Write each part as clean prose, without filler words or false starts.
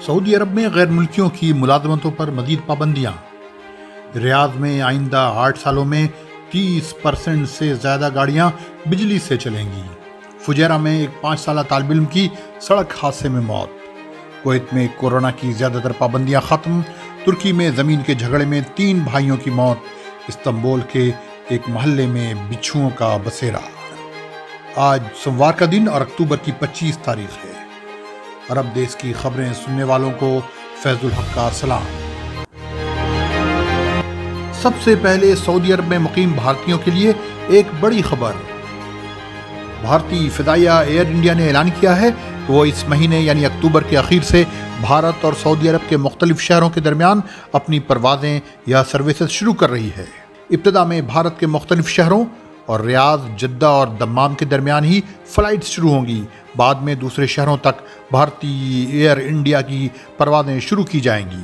سعودی عرب میں غیر ملکیوں کی ملازمتوں پر مزید پابندیاں۔ ریاض میں آئندہ 8 سالوں میں 30% سے زیادہ گاڑیاں بجلی سے چلیں گی۔ فجیرہ میں ایک 5 سالہ طالب علم کی سڑک حادثے میں موت۔ کویت میں کورونا کی زیادہ تر پابندیاں ختم۔ ترکی میں زمین کے جھگڑے میں 3 بھائیوں کی موت۔ استنبول کے ایک محلے میں بچھوؤں کا بسیرا۔ آج سوموار کا دن اور اکتوبر کی 25 تاریخ ہے۔ عرب دیش کی خبریں سننے والوں کو فیض الحق کا سلام۔ سب سے پہلے سعودی عرب میں مقیم بھارتیوں کے لیے ایک بڑی خبر۔ بھارتی فضائیہ ایئر انڈیا نے اعلان کیا ہے کہ وہ اس مہینے یعنی اکتوبر کے اخیر سے بھارت اور سعودی عرب کے مختلف شہروں کے درمیان اپنی پروازیں یا سروسز شروع کر رہی ہے۔ ابتدا میں بھارت کے مختلف شہروں اور ریاض، جدہ اور دمام کے درمیان ہی فلائٹس شروع ہوں گی۔ بعد میں دوسرے شہروں تک بھارتی ایئر انڈیا کی پروازیں شروع کی جائیں گی۔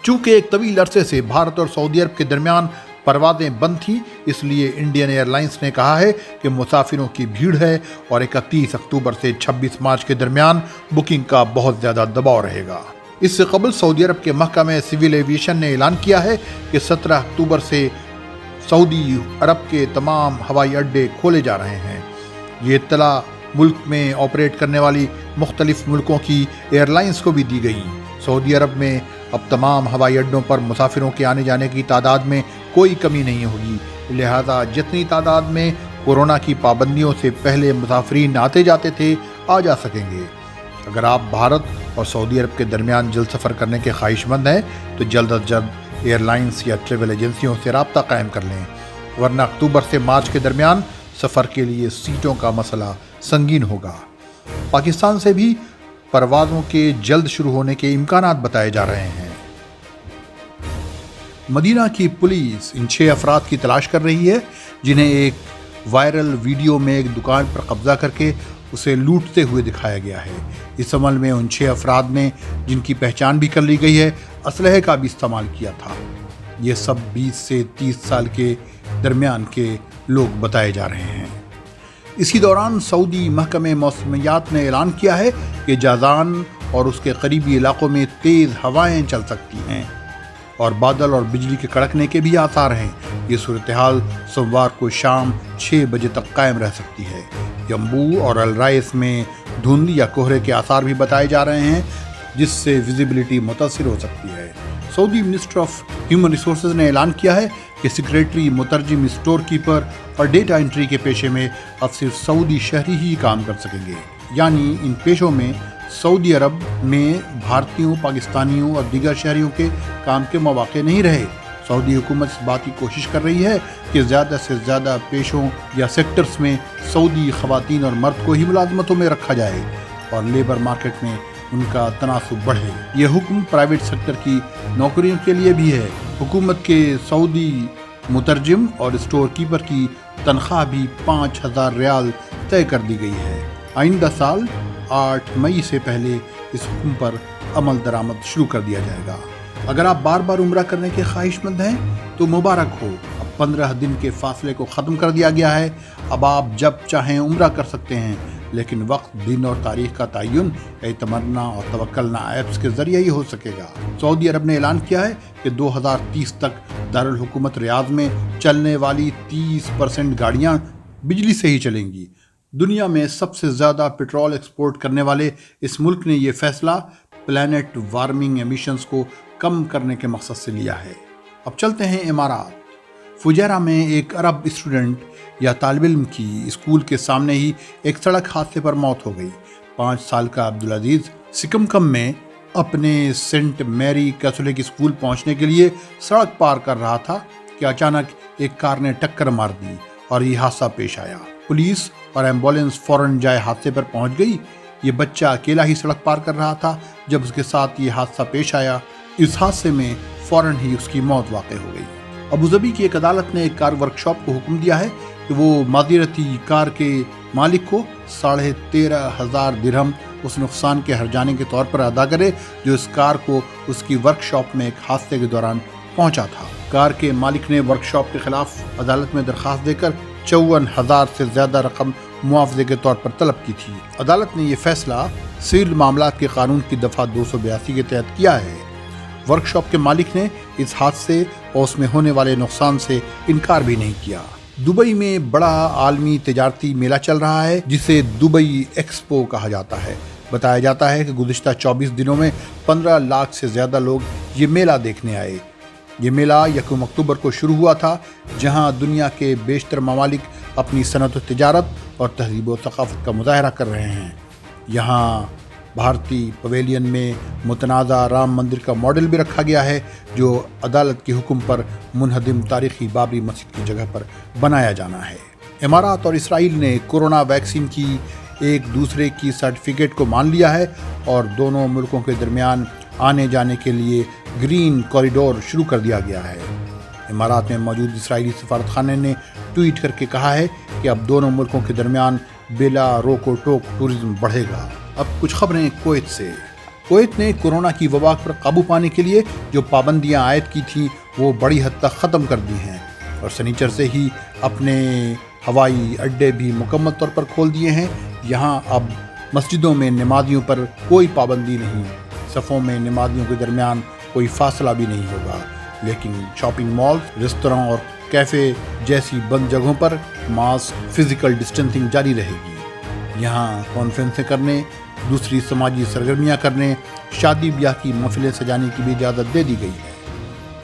چونکہ ایک طویل عرصے سے بھارت اور سعودی عرب کے درمیان پروازیں بند تھیں، اس لیے انڈین ایئر لائنس نے کہا ہے کہ مسافروں کی بھیڑ ہے اور 31 اکتوبر سے 26 مارچ کے درمیان بکنگ کا بہت زیادہ دباؤ رہے گا۔ اس سے قبل سعودی عرب کے محکمہ سول ایویشن نے اعلان کیا ہے کہ 17 اکتوبر سے سعودی عرب کے تمام ہوائی اڈے کھولے جا رہے ہیں۔ یہ اطلاع ملک میں آپریٹ کرنے والی مختلف ملکوں کی ایئر لائنس کو بھی دی گئی۔ سعودی عرب میں اب تمام ہوائی اڈوں پر مسافروں کے آنے جانے کی تعداد میں کوئی کمی نہیں ہوگی، لہذا جتنی تعداد میں کورونا کی پابندیوں سے پہلے مسافرین آتے جاتے تھے آ جا سکیں گے۔ اگر آپ بھارت اور سعودی عرب کے درمیان جلد سفر کرنے کے خواہش مند ہیں تو جلد از جلد ایئر لائنس یا ٹریول ایجنسیوں سے رابطہ قائم کر لیں، ورنہ اکتوبر سے مارچ کے درمیان سفر کے لیے سیٹوں کا مسئلہ سنگین ہوگا۔ پاکستان سے بھی پروازوں کے جلد شروع ہونے کے امکانات بتائے جا رہے ہیں۔ مدینہ کی پولیس ان 6 افراد کی تلاش کر رہی ہے جنہیں ایک وائرل ویڈیو میں ایک دکان پر قبضہ کر کے اسے لوٹتے ہوئے دکھایا گیا ہے۔ اس عمل میں ان 6 افراد نے، جن کی پہچان بھی کر لی گئی ہے، اسلحے کا بھی استعمال کیا تھا۔ یہ سب 20 سے 30 سال کے درمیان کے لوگ بتائے جا رہے ہیں۔ اسی دوران سعودی محکمہ موسمیات نے اعلان کیا ہے کہ جازان اور اس کے قریبی علاقوں میں تیز ہوائیں چل سکتی ہیں اور بادل اور بجلی کے کڑکنے کے بھی آثار ہیں۔ یہ صورتحال سوموار کو شام 6 بجے تک قائم رہ سکتی ہے۔ یمبو اور الرائس میں دھند یا کہرے کے آثار بھی بتائے جا رہے ہیں، جس سے ویزیبلٹی متاثر ہو سکتی ہے۔ سعودی منسٹر آف ہیومن ریسورسز نے اعلان کیا ہے کہ سیکریٹری، مترجم، اسٹور کیپر اور ڈیٹا انٹری کے پیشے میں اب صرف سعودی شہری ہی کام کر سکیں گے، یعنی ان پیشوں میں سعودی عرب میں بھارتیوں، پاکستانیوں اور دیگر شہریوں کے کام کے مواقع نہیں رہے۔ سعودی حکومت اس بات کی کوشش کر رہی ہے کہ زیادہ سے زیادہ پیشوں یا سیکٹرز میں سعودی خواتین اور مرد کو ہی ملازمتوں میں رکھا جائے اور لیبر مارکیٹ میں ان کا تناسب بڑھے۔ یہ حکم پرائیویٹ سیکٹر کی نوکریوں کے لیے بھی ہے۔ حکومت کے سعودی مترجم اور اسٹور کیپر کی تنخواہ بھی 5000 ریال طے کر دی گئی ہے۔ آئندہ سال 8 مئی سے پہلے اس حکم پر عمل درآمد شروع کر دیا جائے گا۔ اگر آپ بار بار عمرہ کرنے کے خواہش مند ہیں تو مبارک ہو، اب 15 دن کے فاصلے کو ختم کر دیا گیا ہے۔ اب آپ جب چاہیں عمرہ کر سکتے ہیں، لیکن وقت، دن اور تاریخ کا تعین اعتمرنا اور توکلنا ایپس کے ذریعے ہی ہو سکے گا۔ سعودی عرب نے اعلان کیا ہے کہ 2030 تک دارالحکومت ریاض میں چلنے والی 30% گاڑیاں بجلی سے ہی چلیں گی۔ دنیا میں سب سے زیادہ پیٹرول ایکسپورٹ کرنے والے اس ملک نے یہ فیصلہ پلانٹ وارمنگ ایمیشنز کو کم کرنے کے مقصد سے لیا ہے۔ اب چلتے ہیں امارات۔ فجیرہ میں ایک عرب اسٹوڈنٹ یا طالب علم کی اسکول کے سامنے ہی ایک سڑک حادثے پر موت ہو گئی۔ 5 سال کا عبدالعزیز سکمکم میں اپنے سینٹ میری کیتھولک اسکول پہنچنے کے لیے سڑک پار کر رہا تھا کہ اچانک ایک کار نے ٹکر مار دی اور یہ حادثہ پیش آیا۔ پولیس اور ایمبولینس فوراً جائے حادثے پر پہنچ گئی۔ یہ بچہ اکیلا ہی سڑک پار کر رہا تھا جب اس کے ساتھ یہ حادثہ پیش آیا۔ اس حادثے میں فوراً ہی اس کی موت واقع ہو گئی۔ ابوظبی کی ایک عدالت نے ایک کار ورکشاپ کو حکم دیا ہے کہ وہ معذرتی کار کے مالک کو 13,500 درہم اس نقصان کے ہرجانے کے طور پر ادا کرے جو اس کار کو اس کی ورکشاپ میں ایک حادثے کے دوران پہنچا تھا۔ کار کے مالک نے ورکشاپ کے خلاف عدالت میں درخواست دے کر 54,000 سے زیادہ رقم मुआवजे के तौर पर तलब की थी। अदालत ने यह फैसला सिविल मामलात के कानून की दफा 282 के तहत किया है। वर्कशॉप के मालिक ने इस हादसे और उसमें होने वाले नुकसान से इनकार भी नहीं किया। दुबई में बड़ा आलमी तिजारती मेला चल रहा है जिसे दुबई एक्सपो कहा जाता है। बताया जाता है कि गुज़िश्ता 24 दिनों में 15 लाख से ज़्यादा लोग ये मेला देखने आए। ये मेला 1 अक्टूबर को शुरू हुआ था, जहां दुनिया के बेशतर ममालिक अपनी सनत तिजारत और तहज़ीब व सक़ाफ़त का मुज़ाहरा कर रहे हैं। यहाँ भारतीय पवेलियन में मुतनाज़ा राम मंदिर का मॉडल भी रखा गया है, जो अदालत के हुक्म पर मुनहदिम तारीख़ी बाबरी मस्जिद की जगह पर बनाया जाना है। इमारात और इसराइल ने कोरोना वैक्सीन की एक दूसरे की सर्टिफिकेट को मान लिया है और दोनों मुल्कों के दरमियान आने जाने के लिए ग्रीन कॉरिडोर शुरू कर दिया गया है। इमारात में मौजूद इसराइली सफारत खाने ने ट्वीट करके कहा है कि अब दोनों मुल्कों के दरमियान बिला रोको टोक टूरिज्म बढ़ेगा। अब कुछ खबरें कुवैत से। कुवैत ने कोरोना की वबा पर काबू पाने के लिए जो पाबंदियां आयद की थीं वो बड़ी हद तक ख़त्म कर दी हैं और शनिचर से ही अपने हवाई अड्डे भी मुकम्मल तौर पर खोल दिए हैं। यहाँ अब मस्जिदों में नमाजियों पर कोई पाबंदी नहीं, सफ़ों में नमाजियों के दरमियान कोई फासला भी नहीं होगा, लेकिन शॉपिंग मॉल, रेस्तरां और कैफ़े जैसी बंद जगहों पर मास्क, फिजिकल डिस्टेंसिंग जारी रहेगी। यहाँ कॉन्फ्रेंसें करने, दूसरी समाजी सरगर्मियाँ करने, शादी ब्याह की महफिलें सजाने की भी इजाज़त दे दी गई है।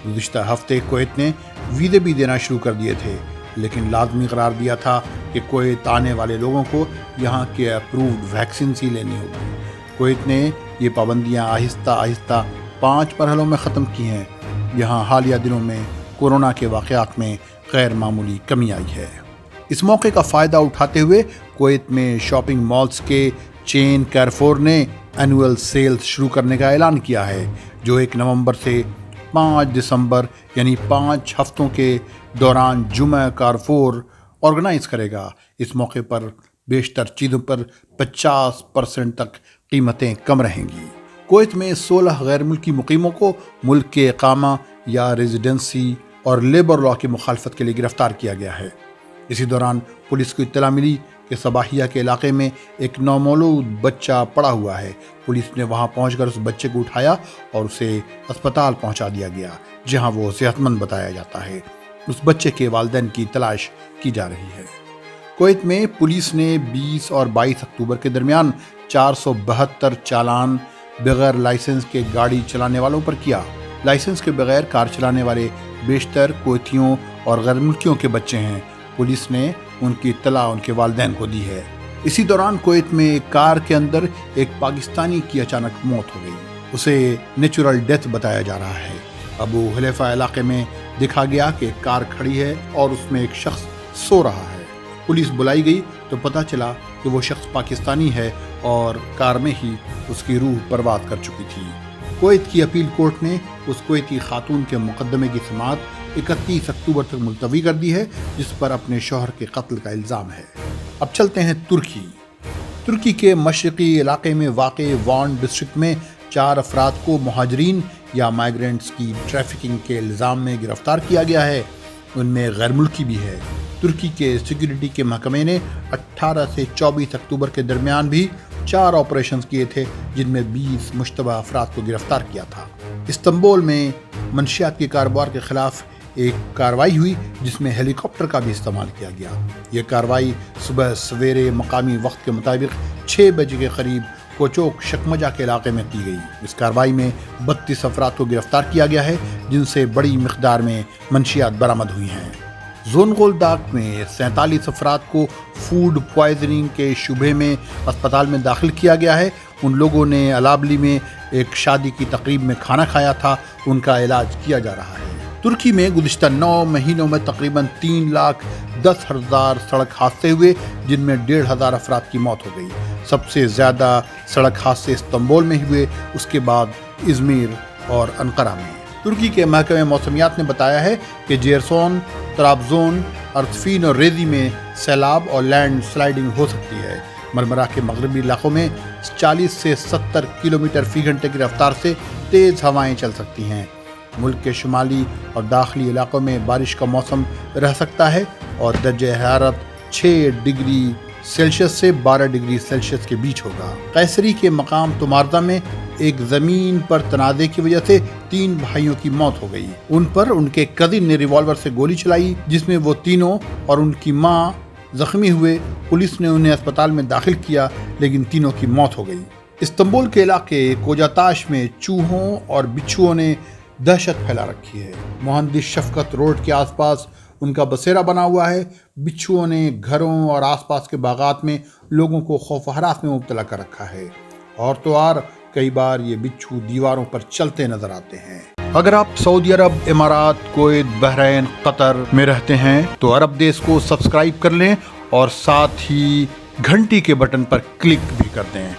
गुज़िश्ता हफ्ते कुवैत ने वीज़े भी देना शुरू कर दिए थे, लेकिन लाजमी करार दिया था कि कुवैत आने वाले लोगों को यहाँ के अप्रूव्ड वैक्सीन ही लेनी होगी। कुवैत ने ये पाबंदियाँ आहिस्ता आहिस्ता 5 मरहलों में ख़त्म की हैं। यहाँ हालिया दिनों में कोरोना के वाक़यात में गैर मामूली कमी आई है। इस मौके का फ़ायदा उठाते हुए कुवैत में शॉपिंग मॉल्स के चेन कारफोर ने एनुअल सेल्स शुरू करने का ऐलान किया है, जो 1 नवंबर से 5 दिसंबर यानी 5 हफ्तों के दौरान जुमा कारफोर ऑर्गेनाइज करेगा। इस मौके पर बेशतर चीज़ों पर 50% तक कीमतें कम रहेंगी। कुवैत में 16 गैर मुल्की मुकीमों को मुल्क के इकामा या रेजिडेंसी और लेबर लॉ की मुखालफत के लिए गिरफ्तार किया गया है। इसी दौरान पुलिस को इत्तला मिली कि सबाहिया के इलाके में एक नौमौलूद बच्चा पड़ा हुआ है। पुलिस ने वहां पहुंचकर उस बच्चे को उठाया और उसे अस्पताल पहुंचा दिया गया, जहां वो सेहतमंद बताया जाता है। उस बच्चे के वालिदैन की तलाश की जा रही है। कुवैत में पुलिस ने 20 और 22 अक्टूबर के दरमियान 472 चालान बगैर लाइसेंस के गाड़ी चलाने वालों पर किया। लाइसेंस के बगैर कार चलाने वाले बेशतर कुवैतियों और गैर मुल्कियों के बच्चे हैं। पुलिस ने उनकी इत्तला उनके वालिदैन को दी है। इसी दौरान कुवैत में एक कार के अंदर एक पाकिस्तानी की अचानक मौत हो गई। उसे नेचुरल डेथ बताया जा रहा है। अबू हुलैफा इलाके में देखा गया कि एक कार खड़ी है और उसमें एक शख्स सो रहा है। पुलिस बुलाई गई तो पता चला कि वो शख्स पाकिस्तानी है और कार में ही उसकी रूह बर्बाद कर चुकी थी। कुवैत की अपील कोर्ट ने उस कुवैती खातून के मुकदमे की समाअत 31 अक्टूबर तक मुलतवी कर दी है, जिस पर अपने शौहर के कत्ल का इल्ज़ाम है। अब चलते हैं तुर्की के मशरक़ी इलाके में वाक़े वान डिस्ट्रिक्ट में 4 अफराद को मुहाजिरीन या माइग्रेंट्स की ट्रैफिकिंग के इल्ज़ाम में गिरफ्तार किया गया है। उनमें गैर मुल्की भी है। तुर्की के सिक्योरिटी के महकमे ने 18 से 24 अक्टूबर के दरमियान भी 4 ऑपरेशंस किए थे, जिनमें 20 मुश्तबा अफराद को गिरफ्तार किया था। इस्तांबुल में मंशियात के कारोबार के खिलाफ एक कार्रवाई हुई, जिसमें हेलीकॉप्टर का भी इस्तेमाल किया गया। यह कार्रवाई सुबह सवेरे मकामी वक्त के मुताबिक 6 बजे के करीब कोचोक शकमजा के इलाके में की गई। इस कार्रवाई में 32 अफराद को गिरफ्तार किया गया है, जिनसे बड़ी मिकदार में मंशियात बरामद हुई हैं। जोनगोल्दाक में 47 अफराद को फूड पॉइजनिंग के शुबे में अस्पताल में दाखिल किया गया है। उन लोगों ने अलाबली में एक शादी की तकरीब में खाना खाया था, उनका इलाज किया जा रहा है। तुर्की में गुज़िश्ता 9 महीनों में तकरीबन 3,10,000 सड़क हादसे हुए, जिनमें 1,500 अफराद की मौत हो गई। सबसे ज़्यादा सड़क हादसे इस्तांबुल में हुए, उसके बाद इज़मिर और अंकारा में। तुर्की के महकमे मौसमियात ने बताया है कि जेरसोन, तराबजोन, अर्थफीन और रेजी में सैलाब और लैंड स्लाइडिंग हो सकती है। मरमरा के मगरबी इलाकों में 40 से 70 किलोमीटर फी घंटे की रफ्तार से तेज़ हवाएं चल सकती हैं। मुल्क के शुमाली और दाखिली इलाकों में बारिश का मौसम रह सकता है और दर्जे हरारत 6 डिग्री सेल्सियस से 12 डिग्री सेल्सियस के बीच होगा। कैसरी के मकाम तुमारदा में एक जमीन पर तनाज़े की वजह से 3 भाइयों की मौत हो गई। उन पर उनके कजिन ने रिवॉल्वर से गोली चलाई, जिसमें वो तीनों और उनकी मां जख्मी हुए। पुलिस ने उन्हें अस्पताल में दाखिल किया, लेकिन तीनों की मौत हो गई। इस्तांबुल के इलाके कोजाताश में चूहों और बिच्छुओं ने दहशत फैला रखी है। मुहंदिस शफकत रोड के आसपास उनका बसेरा बना हुआ है। बिच्छुओं ने घरों और आसपास के बागात में लोगों को खौफ हरास में मुब्तला कर रखा है। और तो और कई बार ये बिच्छू दीवारों पर चलते नजर आते हैं। अगर आप सऊदी अरब, इमारात, कुवैत, बहरीन, कतर में रहते हैं तो अरब देश को सब्सक्राइब कर लें और साथ ही घंटी के बटन पर क्लिक भी कर दें।